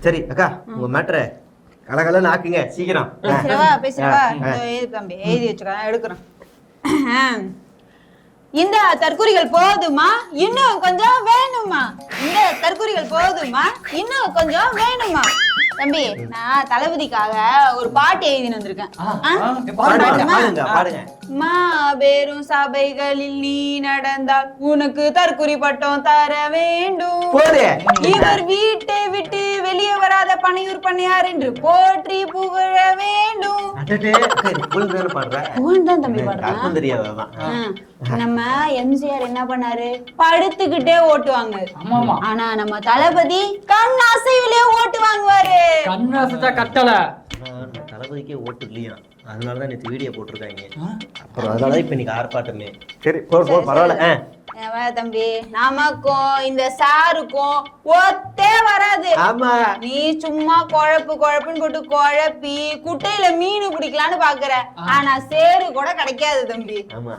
சரி அக்கா உங்க மேட்ரு கலகலன்னு ஆக்குங்க சீக்கிரம். பேசுறவா தம்பி எழுதி வச்சுக்க எடுக்கிறேன். இந்த தற்கூரிகள் போதுமா இன்னும் கொஞ்சம் வேணுமா? இந்த தற்கூரிகள் போதுமா இன்னும் கொஞ்சம் வேணுமா? தம்பி நான் தளபதிக்காக ஒரு பாட்டு எழுதி வந்திருக்கேன். மாபெரும் சபைகளில் நீ நடந்தால் உனக்கு தற்குறி பட்டம் தர வேண்டும். இவர் வீட்டை விட்டு வெளியே வராத பனையூர் பண்ணையார் என்று போற்றி புகழ வேண்டும். தம்பி பாடுறேன். நம்ம எம்ஜிஆர் என்ன பண்ணாரு? படுத்துக்கிட்டே ஓட்டுவாங்க. ஆனா நம்ம தளபதி கண் அசைவிலே ஓட்டு வாங்குவாரு. கண்ணாசா கட்டல தளபதிக்கே ஓட்டு இல்லையா, அதனாலதான் நேற்று வீடியோ போட்டிருக்காங்க. அப்புறம் அதனாலதான் இப்ப இன்னைக்கு ஆர்ப்பாட்டமே. சரி பரவாயில்ல. தம்பி நமக்கும் இந்த சாருக்கும் ஒத்தே வராது. ஆமா நீ சும்மா குழப்புன்னு போட்டு குழப்பி குட்டையில மீன் பிடிக்கலான்னு பாக்குற, ஆனா சேரு கூட கிடைக்காது தம்பி. ஆமா